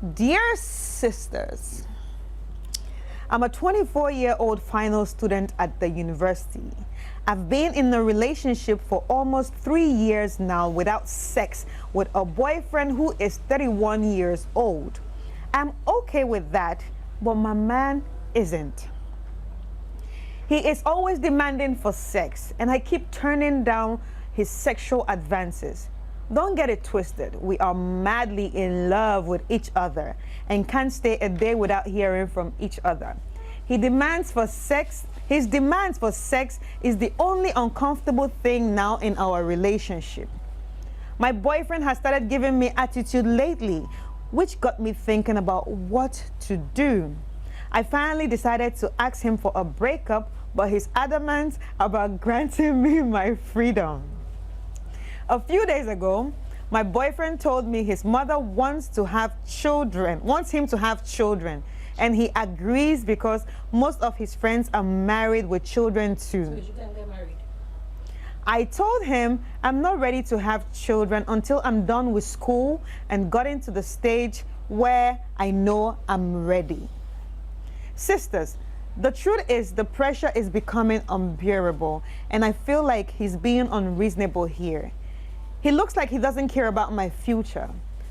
Dear sisters, I'm a 24-year-old final student at the university. I've been in a relationship for almost 3 years now without sex with a boyfriend who is 31 years old. I'm okay with that, but my man isn't. He is always demanding for sex, and I keep turning down his sexual advances. Don't get it twisted. We are madly in love with each other and can't stay a day without hearing from each other. His demands for sex is the only uncomfortable thing now in our relationship. My boyfriend has started giving me attitude lately, which got me thinking about what to do. I finally decided to ask him for a breakup, but he's adamant about granting me my freedom. A few days ago, my boyfriend told me his mother wants him to have children, and he agrees because most of his friends are married with children too. So you can get married. I told him I'm not ready to have children until I'm done with school and gotten to the stage where I know I'm ready. Sisters, the truth is the pressure is becoming unbearable, and I feel like he's being unreasonable here. He looks like he doesn't care about my future.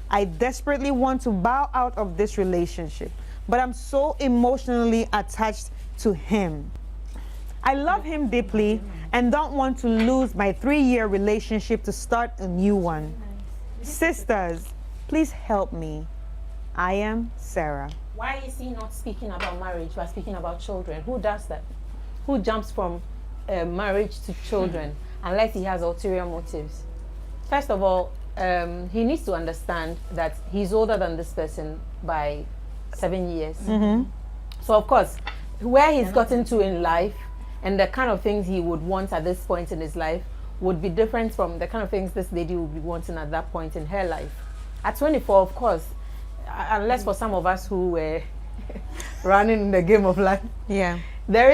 I desperately want to bow out of this relationship, but I'm so emotionally attached to him. I love him deeply and don't want to lose my 3-year relationship to start a new one. Sisters, please help me. I am Sarah. Why is he not speaking about marriage but speaking about children? Who does that? Who jumps from marriage to children unless he has ulterior motives? First of all, he needs to understand that he's older than this person by 7 years. So of course, where he's gotten to in life and the kind of things he would want at this point in his life would be different from the kind of things this lady would be wanting at that point in her life. At 24, of course, unless for some of us who were running in the game of life, there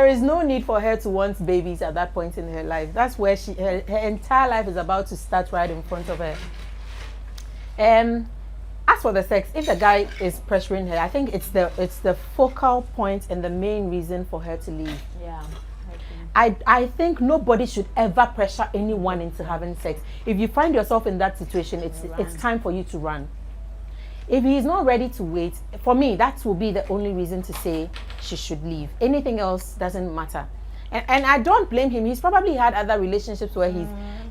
is no need for her to want babies at that point in her life. That's where her entire life is about to start right in front of her. As for the sex, if the guy is pressuring her, I think it's the focal point and the main reason for her to leave. Yeah. I think nobody should ever pressure anyone into having sex. If you find yourself in that situation, it's time for you to run. If he's not ready to wait, for me, that will be the only reason to say she should leave. Anything else doesn't matter. And I don't blame him. He's probably had other relationships where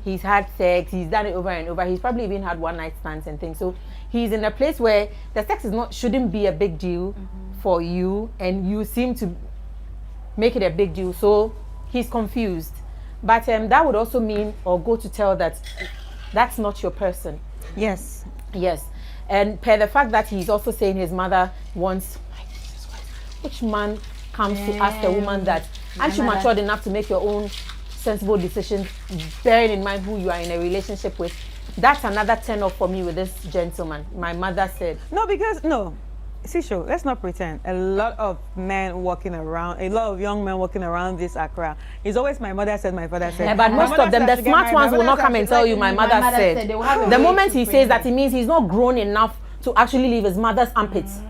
he's had sex, he's done it over and over. He's probably even had one-night stands and things. So he's in a place where the sex shouldn't be a big deal for you, and you seem to make it a big deal. So he's confused. But that would also mean, or go to tell that that's not your person. Yes. Yes. And per the fact that he's also saying his mother wants, which man comes to ask a woman that, aren't you matured enough to make your own sensible decisions, bearing in mind who you are in a relationship with? That's another turn off for me with this gentleman. My mother said. Sisho, let's not pretend. A lot of men walking around, a lot of young men walking around this Accra. It's always my mother said, my father said. Yeah, but most of them, the smart ones will not come and tell you my mother said. The moment he says that, it means he's not grown enough to actually leave his mother's armpits.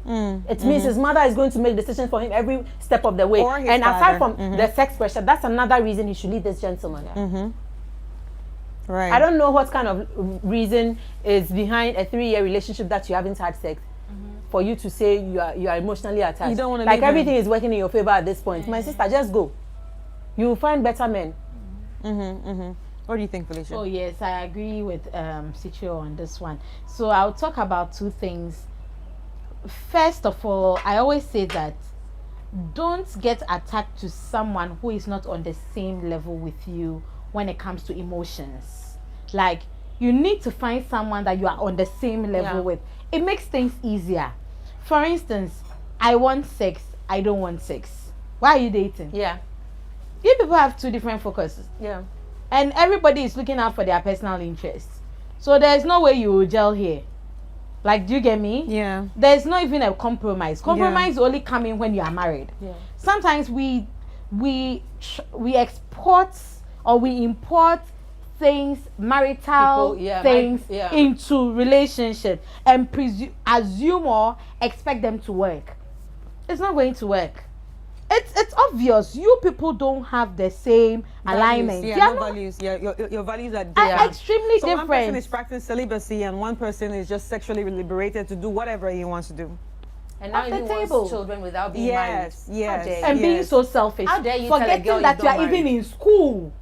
It means his mother is going to make decisions for him every step of the way. And aside from the sex pressure, that's another reason he should leave this gentleman. Right. I don't know what kind of reason is behind a 3-year relationship that you haven't had sex for you to say you are emotionally attached. You don't want to like everything is working in your favor at this point. My sister, just go. You will find better men. What do you think, Felicia? Oh yes, I agree with Sicho on this one. So I'll talk about 2 things. First of all, I always say that don't get attached to someone who is not on the same level with you when it comes to emotions. Like, you need to find someone that you are on the same level with. It makes things easier. For instance, I want sex, I don't want sex. Why are you dating? Yeah. You people have 2 different focuses. Yeah. And everybody is looking out for their personal interests. So there's no way you will gel here. Like, do you get me? Yeah. There's not even a compromise. Compromise only come in when you are married. Yeah. Sometimes we export or we import things, marital things into relationship and assume or expect them to work. It's not going to work. It's obvious you people don't have the same alignment. Values. Your values are different. Extremely so different. One person is practicing celibacy and one person is just sexually liberated to do whatever he wants to do. And now he wants children without being married. Yes. And being so selfish. How dare you forgetting tell a girl that you are marry? even in school.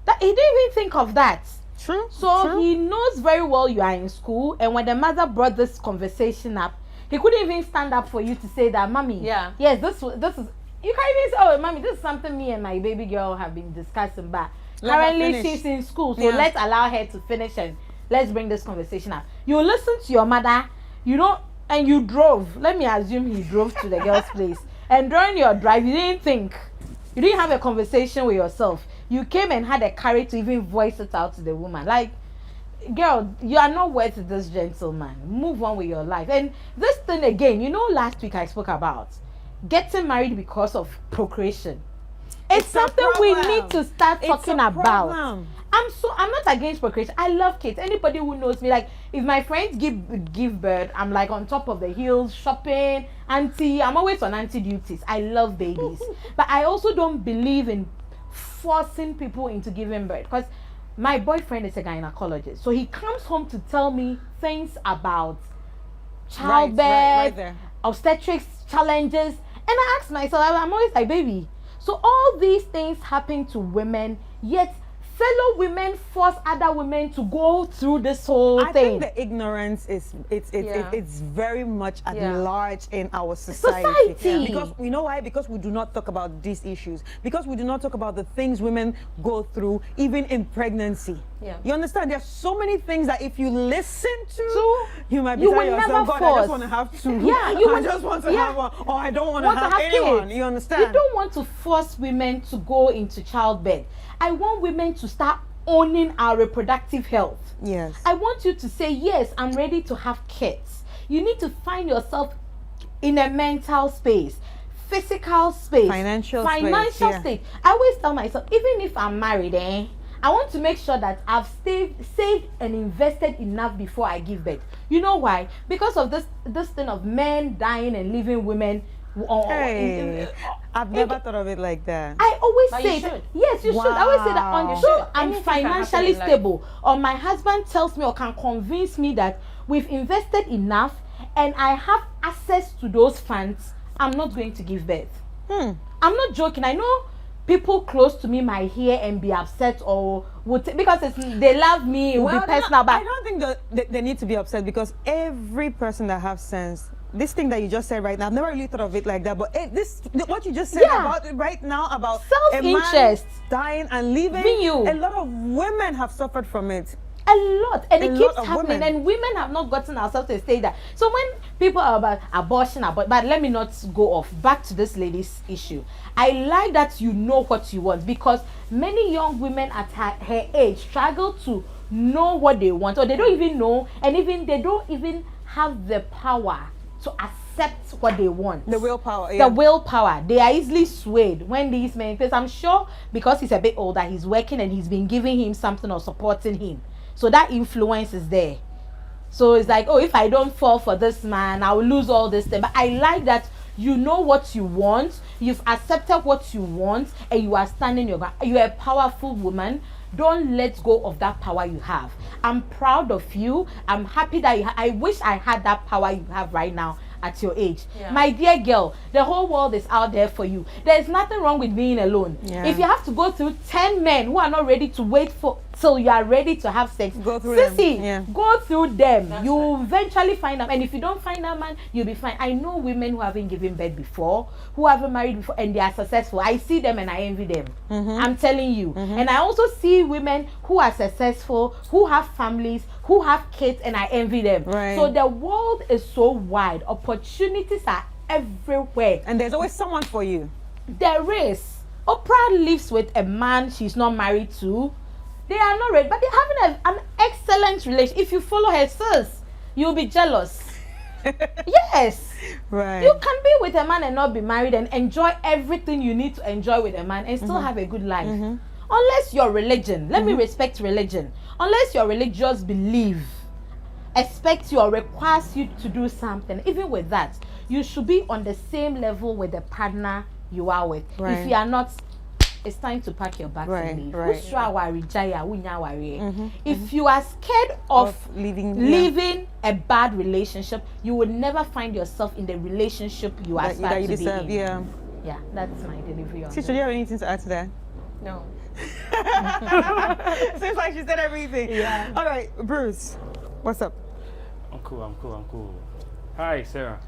That he didn't even think of that. True. So he knows very well you are in school, and when the mother brought this conversation up, he couldn't even stand up for you to say that, mommy. Yeah. Yes, this is. You can't even say, oh, mommy, this is something me and my baby girl have been discussing. But currently she's in school, so let's allow her to finish and let's bring this conversation up. You listen to your mother, and you drove. Let me assume he drove to the girl's place, and during your drive, you didn't think. You didn't have a conversation with yourself. You came and had the courage to even voice it out to the woman. Like, girl, you are not worth this gentleman. Move on with your life. And this thing again, last week I spoke about getting married because of procreation. It's something we need to start talking about. I'm not against procreation. I love kids. Anybody who knows me, like if my friends give birth, I'm like on top of the hills shopping, auntie. I'm always on auntie duties. I love babies. But I also don't believe in forcing people into giving birth, because my boyfriend is a gynecologist, so he comes home to tell me things about childbirth, right there. obstetrics challenges, and I ask myself, I'm always like, baby, so all these things happen to women, yet fellow women force other women to go through this whole thing. I think the ignorance is it's very much at large in our society. Because you know why? Because we do not talk about these issues. Because we do not talk about the things women go through, even in pregnancy. You understand? There's so many things that if you listen to, you might be telling yourself, God, I just want to have two. I just want to have one, or I don't want to have anyone. Kids. You understand? You don't want to force women to go into childbirth. I want women to start owning our reproductive health. Yes. I want you to say, yes, I'm ready to have kids. You need to find yourself in a mental space, physical space, financial state. I always tell myself, even if I'm married, I want to make sure that I've saved and invested enough before I give birth. You know why? Because of this thing of men dying and leaving women. I've never thought of it like that. I always say, yes, you should. I always say that until I'm financially stable, or my husband tells me or can convince me that we've invested enough and I have access to those funds, I'm not going to give birth. I'm not joking. I know people close to me might hear and be upset or because they love me, it will be personal. But I don't think that they need to be upset, because every person that has sense, this thing that you just said right now, I've never really thought of it like that, but what you just said about it right now, about self-interest, dying and leaving you, a lot of women have suffered from it. A lot, and it keeps happening, and women have not gotten ourselves to a state that. So when people are about abortion, but let me not go off. Back to this lady's issue. I like that you know what you want, because many young women at her age struggle to know what they want, or they don't even know, and they don't even have the power to accept what they want. The willpower. The willpower. They are easily swayed when these men, because I'm sure because he's a bit older, he's working and he's been giving him something or supporting him. So that influence is there. So it's like, oh, if I don't fall for this man, I will lose all this thing. But I like that you know what you want, you've accepted what you want, and you are standing your ground. You're a powerful woman. Don't let go of that power you have. I'm proud of you. I'm happy that I wish I had that power you have right now at your age. My dear girl, the whole world is out there for you. There's nothing wrong with being alone. If you have to go through 10 men who are not ready to wait till you are ready to have sex, go through them. Go through them. You will eventually find them. And if you don't find that man, you'll be fine. I know women who haven't given birth before, who haven't married before, and they are successful. I see them and I envy them. I'm telling you. And I also see women who are successful, who have families, who have kids, and I envy them. So the world is so wide. Opportunities are everywhere. And there's always someone for you. There is. Oprah lives with a man she's not married to. They are not ready, but they're having an excellent relationship. If you follow her, sis, you'll be jealous. Yes. Right. You can be with a man and not be married and enjoy everything you need to enjoy with a man and still have a good life. unless your religion, let me respect religion, unless your religious belief expects you or requires you to do something, even with that, you should be on the same level with the partner you are with. Right. If you are not, it's time to pack your bags and leave. If you are scared of leaving a bad relationship, you will never find yourself in the relationship you aspire to be in. Yeah, that's my delivery on Do you have anything to add to that? No. Seems like she said everything. Yeah. All right, Bruce, what's up? I'm cool. Hi, Sarah.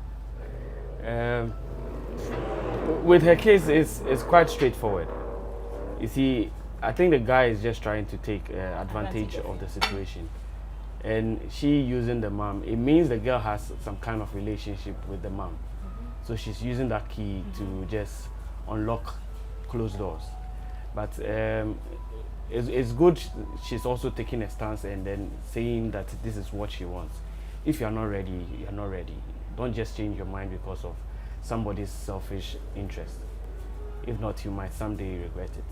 With her case, it's quite straightforward. You see, I think the guy is just trying to take advantage of the situation. And she using the mom, it means the girl has some kind of relationship with the mom. So she's using that key to just unlock closed doors. But it's good she's also taking a stance and then saying that this is what she wants. If you're not ready, you're not ready. Don't just change your mind because of somebody's selfish interest. If not, you might someday regret it.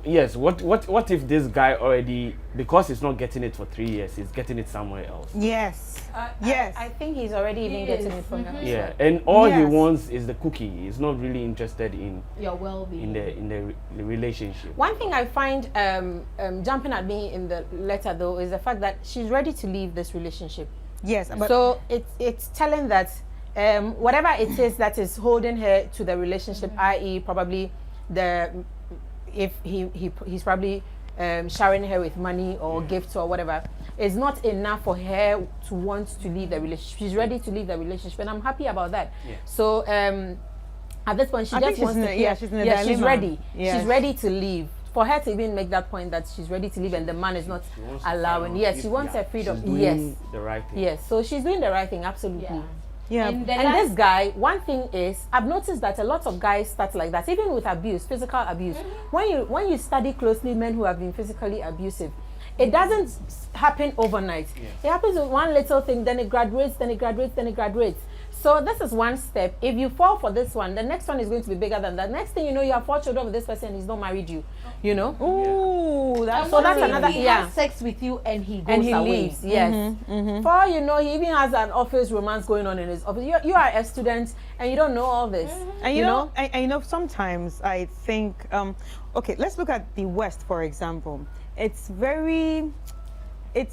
Yes, what if this guy already, because he's not getting it for 3 years, he's getting it somewhere else? Yes. I think he's already even getting it from her. Yeah, and all he wants is the cookie. He's not really interested in your well-being, in the relationship. One thing I find jumping at me in the letter though is the fact that she's ready to leave this relationship. Yes, but so it's telling that whatever it is that is holding her to the relationship, i.e. probably if he's probably showering her with money or gifts or whatever, is not enough for her to want to leave the relationship. She's ready to leave the relationship, and I'm happy about that. Yeah. So at this point, she just wants to. She's ready. Yes. She's ready to leave. For her to even make that point that she's ready to leave and the man is not allowing. Yes, she wants her freedom. She's doing the right thing. Yes, so she's doing the right thing. Absolutely. Yeah. And this guy, one thing is, I've noticed that a lot of guys start like that, even with abuse, physical abuse. When you study closely men who have been physically abusive, it doesn't happen overnight. It happens with one little thing, then it graduates, then it graduates, then it graduates. So this is one step. If you fall for this one, the next one is going to be bigger than that. Next thing you know, you have 4 children with this person and he's not married you. You know? Ooh, that's another. He has sex with you and he goes away. Leaves. Yes. For all you know, he even has an office romance going on in his office. You are a student and you don't know all this. And you know, you know, sometimes I think, okay, let's look at the West, for example. It's very. It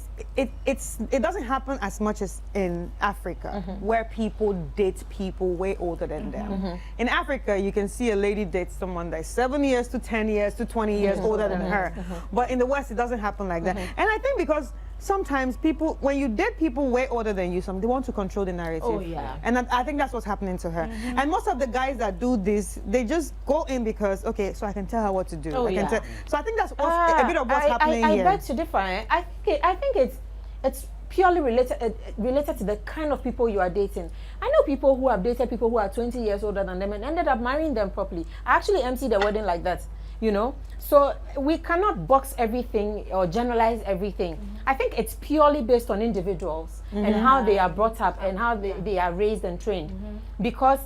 doesn't happen as much as in Africa, where people date people way older than them. In Africa, you can see a lady date someone that's 7 years to 10 years to 20 years older than her. But in the West, it doesn't happen like that. And I think because sometimes people, when you date people way older than you, they want to control the narrative. Oh, yeah. And I think that's what's happening to her. And most of the guys that do this, they just go in because, okay, so I can tell her what to do. So I think that's a bit of what's happening here. I beg to differ. I think it's purely related to the kind of people you are dating. I know people who have dated people who are 20 years older than them and ended up marrying them properly. I actually emceed a wedding like that. You know, so we cannot box everything or generalize everything. I think it's purely based on individuals and how they are brought up and how they are raised and trained. Because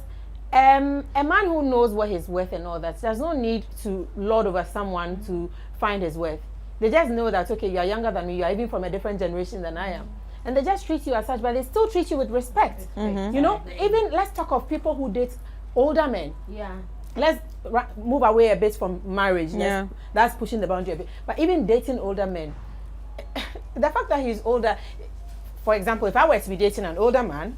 a man who knows what he's worth and all that, there's no need to lord over someone to find his worth. They just know that, okay, you are younger than me, you are even from a different generation than I am. And they just treat you as such, but they still treat you with respect. You know, even let's talk of people who date older men. Let's move away a bit from marriage. That's pushing the boundary a bit. But even dating older men, the fact that he's older, for example, if I were to be dating an older man,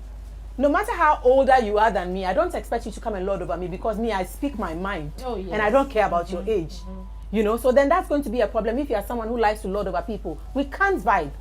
no matter how older you are than me, I don't expect you to come and lord over me because me, I speak my mind. And I don't care about your age. You know, so then that's going to be a problem if you are someone who likes to lord over people. We can't vibe.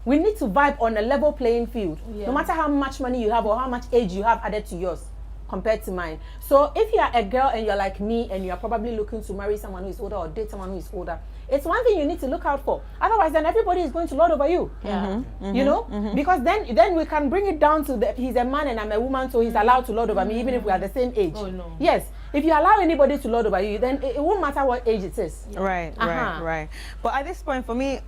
We need to vibe on a level playing field. No matter how much money you have or how much age you have added to yours compared to mine. So if you are a girl and you're like me and you're probably looking to marry someone who is older or date someone who is older, it's one thing you need to look out for. Otherwise, then everybody is going to lord over you. You know, because then we can bring it down to he's a man and I'm a woman, so he's allowed to lord over me even if we are the same age. Yes. If you allow anybody to lord over you, then it won't matter what age it is. Right. But at this point, for me,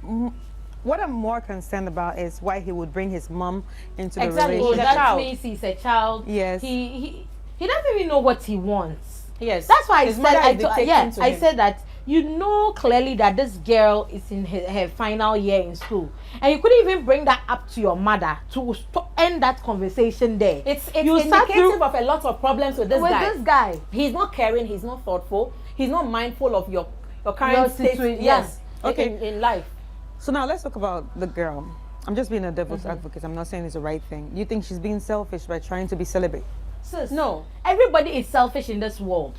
what I'm more concerned about is why he would bring his mom into the relationship. That means he's a child. Yes. He doesn't even know what he wants. Yes. That's why I said that you know clearly that this girl is in her final year in school, and you couldn't even bring that up to your mother to end that conversation there. It's you start indicative of a lot of problems with this this guy. He's not caring, he's not thoughtful, he's not mindful of your current Your state. situation, Yes. Okay. In life. So now let's talk about the girl. I'm just being a devil's advocate. I'm not saying it's the right thing. You think she's being selfish by trying to be celibate? Sis, No. everybody is selfish in this world.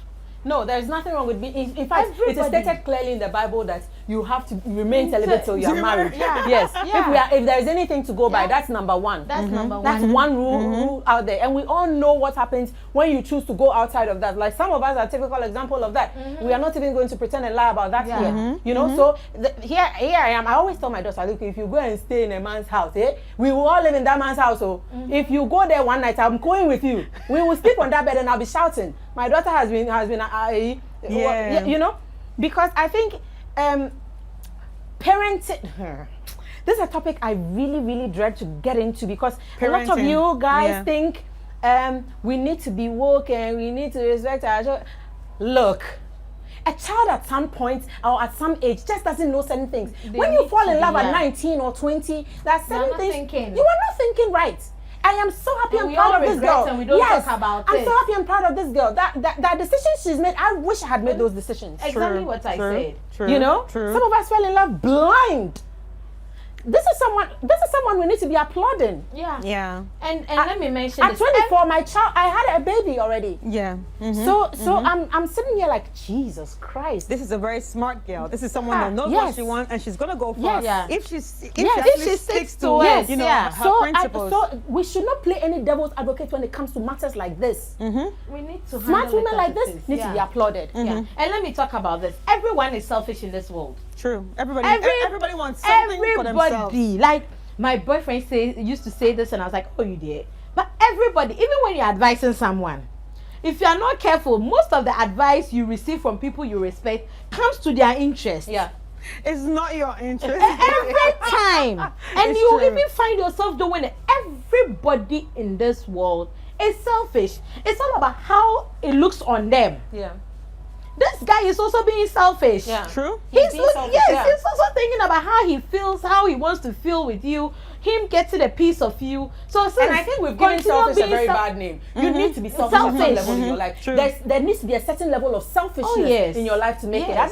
No, there's nothing wrong with being. In fact, it is Everybody. stated clearly in the Bible that you have to remain celibate till you are married. Yeah. Yes. Yeah. If there is anything to go by, Yeah. that's number one. That's number That's one. one rule out there, and we all know what happens when you choose to go outside of that. Like some of us are a typical example of that. We are not even going to pretend and lie about that Yeah. here. You know, so here I am. I always tell my daughter, look, if you go and stay in a man's house, we will all live in that man's house. So if you go there one night, I'm going with you. We will sleep on that bed, and I'll be shouting. My daughter has been Yeah. you know, because I think parenting. This is a topic I really dread to get into because a lot of Parenting. you guys Yeah. think we need to be woke and we need to respect our children. Look, a child at some point or at some age just doesn't know certain things. When you need fall to in love be, at yeah. 19 or 20, there are certain not things thinking. you are not thinking right. I am so happy And and we proud all of this regret girl. and we don't Yes, talk about I'm it. so happy and proud of this girl. That decision she's made, I wish I had made those decisions. Exactly what I said. True. You know, True. some of us fell in love blind. This is someone we need to be applauding. Yeah. Yeah. And let me mention At this. 24, my child, I had a baby already. Yeah. So I'm sitting here like, Jesus Christ. This is a very smart girl. This is someone Yeah. that knows Yes. what she wants, and she's gonna go for Yes. it. Yeah. If If she sticks to it, you know, yeah. her So principles. so we should not play any devil's advocate when it comes to matters like this. we need to Smart handle it women as like it this is. need to be applauded. Yeah. And let me talk about this. Everyone is selfish in this world. True. Everybody wants something for themselves. Everybody. Like my boyfriend used to say this, and I was like, oh, you did. But everybody, even when you're advising someone, if you are not careful, most of the advice you receive from people you respect comes to their interest. Yeah. It's not your interest. Every time. And It's you true. even find yourself doing it. Everybody in this world is selfish. It's all about how it looks on them. Yeah. This guy is also being selfish. Yeah. True. He's being selfish, yes, yeah. he's also thinking about how he feels, how he wants to feel with you, him getting a piece of you. So And I think we've given continue selfish a being very self- bad name. You need to be selfish at some Selfish. level in your life. True. There needs to be a certain level of selfishness Oh, yes. in your life to make it. Yes.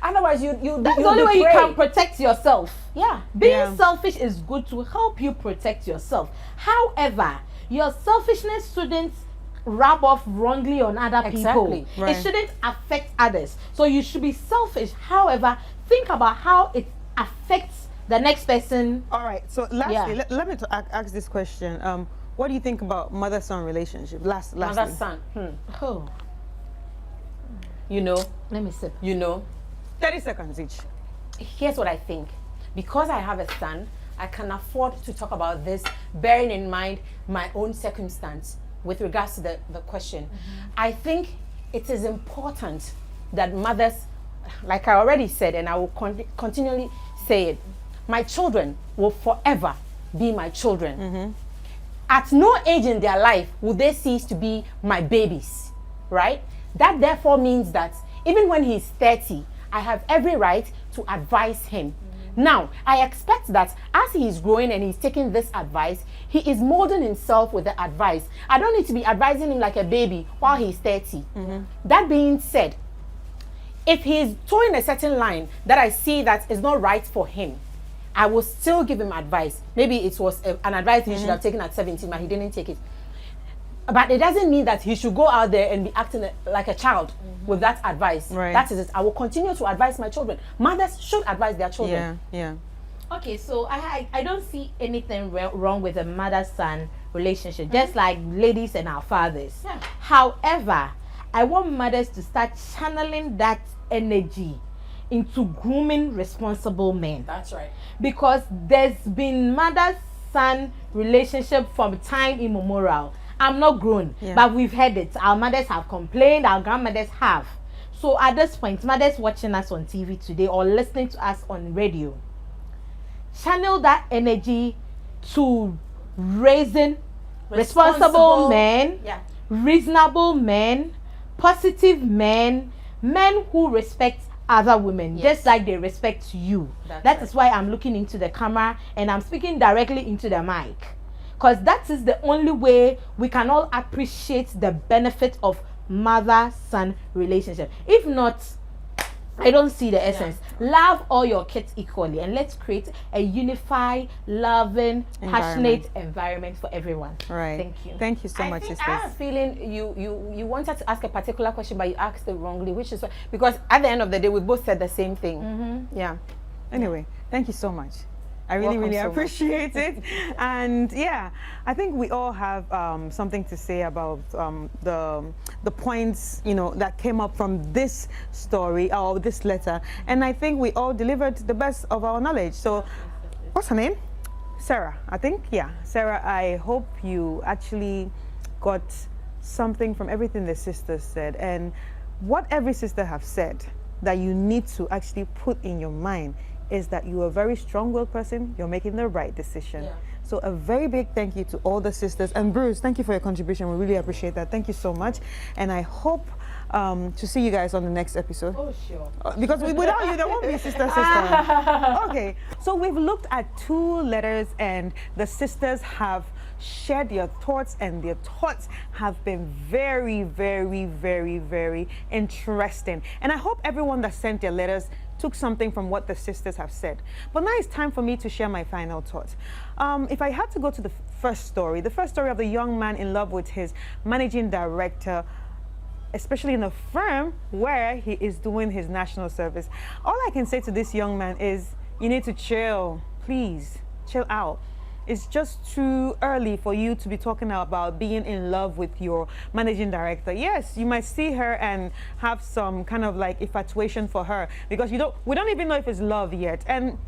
Otherwise you That's the you'll only way you betray. can protect yourself. Yeah. Being Yeah. selfish is good to help you protect yourself. However, your selfishness shouldn't rub off wrongly on other Exactly. people. Right. It shouldn't affect others. So you should be selfish. However, think about how it affects the next person. All right. So lastly, Yeah. let me ask this question. What do you think about mother-son relationship? Lastly. Mother son. Oh, You know. let me sip. 30 seconds each. Here's what I think. Because I have a son, I can afford to talk about this, bearing in mind my own circumstance with regards to the question. I think it is important that mothers, like I already said, and I will continually say it, my children will forever be my children. At no age in their life will they cease to be my babies, right? That therefore means that even when he's 30, I have every right to advise him. Now, I expect that as he is growing and he's taking this advice, he is molding himself with the advice. I don't need to be advising him like a baby while he's 30. That being said, if he's towing a certain line that I see that is not right for him, I will still give him advice. Maybe it was an advice he should have taken at 17, but he didn't take it. But it doesn't mean that he should go out there and be acting like a child with that advice. Right. That is it. I will continue to advise my children. Mothers should advise their children. Yeah. Okay, so I don't see anything wrong with a mother-son relationship, just like ladies and our fathers. Yeah. However, I want mothers to start channeling that energy into grooming responsible men, That's right. because there's been mother-son relationship from time immemorial. I'm not grown, Yeah. but we've heard it. Our mothers have complained, our grandmothers have. So at this point, mothers watching us on TV today or listening to us on radio, channel that energy to raising responsible men, Yeah. reasonable men, positive men, men who respect other women, Yes. just like they respect you. That's That right. is why I'm looking into the camera and I'm speaking directly into the mic, because that is the only way we can all appreciate the benefit of mother-son relationship. If not, I don't see the essence. Love all your kids equally, and let's create a unified, loving, passionate environment for everyone. Right. Thank you. Thank you so I much, think sisters. I have a feeling you wanted to ask a particular question, but you asked it wrongly, which is because at the end of the day, we both said the same thing. Yeah. Anyway, thank you so much. I really, Welcome really so much. appreciate it. And yeah, I think we all have something to say about the points, you know, that came up from this story or this letter. And I think we all delivered the best of our knowledge. So, what's her name? Sarah, I think. Yeah, Sarah, I hope you actually got something from everything the sisters said. And what every sister have said that you need to actually put in your mind is that you're a very strong-willed person, you're making the right decision. Yeah. So a very big thank you to all the sisters. And Bruce, thank you for your contribution. We really appreciate that. Thank you so much. And I hope to see you guys on the next episode. Oh, sure. Because without you, there won't be sister. Okay, so we've looked at 2 letters and the sisters have shared their thoughts, and their thoughts have been very, very, very, very interesting. And I hope everyone that sent their letters took something from what the sisters have said. But now it's time for me to share my final thoughts. If I had to go to the first story of the young man in love with his managing director, especially in a firm where he is doing his national service, all I can say to this young man is, you need to chill, please, chill out. It's just too early for you to be talking about being in love with your managing director. Yes, you might see her and have some kind of like infatuation for her, because we don't even know if it's love yet. And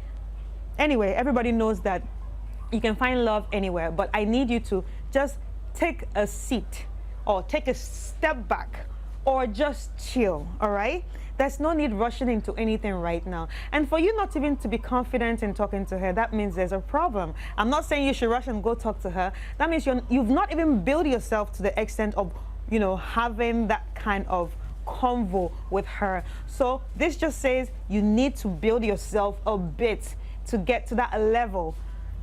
anyway, everybody knows that you can find love anywhere, but I need you to just take a seat or take a step back or just chill, all right? There's no need rushing into anything right now. And for you not even to be confident in talking to her, that means there's a problem. I'm not saying you should rush and go talk to her. That means you've not even built yourself to the extent of, you know, having that kind of convo with her. So this just says you need to build yourself a bit to get to that level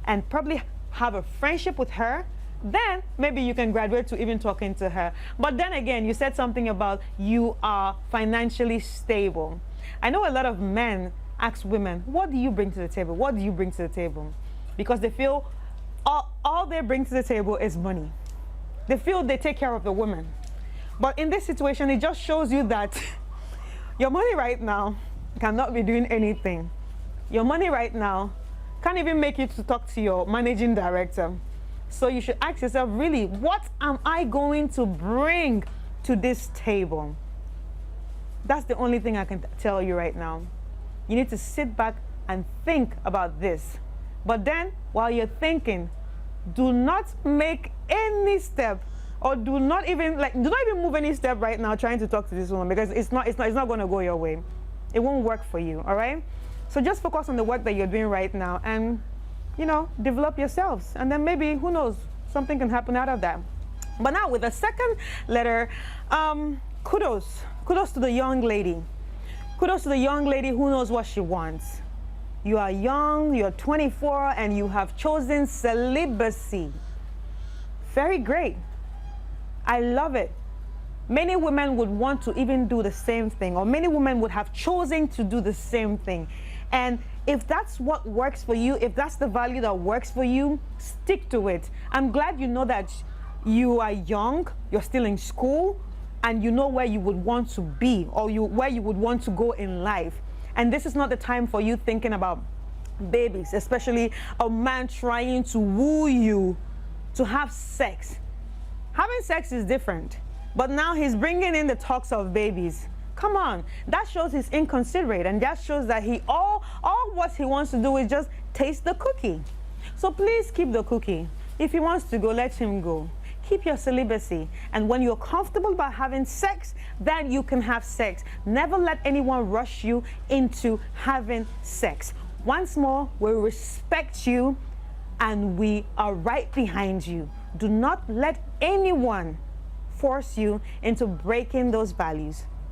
and probably have a friendship with her. Then maybe you can graduate to even talking to her. But then again, you said something about you are financially stable. I know a lot of men ask women, what do you bring to the table? What do you bring to the table? Because they feel all they bring to the table is money. They feel they take care of the woman. But in this situation, it just shows you that your money right now cannot be doing anything. Your money right now can't even make you to talk to your managing director. So you should ask yourself, really, what am I going to bring to this table? That's the only thing I can tell you right now. You need to sit back and think about this. But then, while you're thinking, do not make any step, or do not even move any step right now trying to talk to this woman, because it's not going to go your way. It won't work for you, all right? So just focus on the work that you're doing right now and, you know, develop yourselves. And then maybe, who knows, something can happen out of that. But now with the second letter, kudos to the young lady. Kudos to the young lady who knows what she wants. You are young, you're 24, and you have chosen celibacy. Very great. I love it. Many women would want to even do the same thing, or many women would have chosen to do the same thing. And if that's what works for you, if that's the value that works for you, stick to it. I'm glad you know that you are young, you're still in school, and you know where you would want to be, or where you would want to go in life. And this is not the time for you thinking about babies, especially a man trying to woo you to have sex. Having sex is different, but now he's bringing in the talks of babies. Come on, that shows he's inconsiderate, and that shows that all what he wants to do is just taste the cookie. So please keep the cookie. If he wants to go, let him go. Keep your celibacy, and when you're comfortable about having sex, then you can have sex. Never let anyone rush you into having sex. Once more, we respect you and we are right behind you. Do not let anyone force you into breaking those values.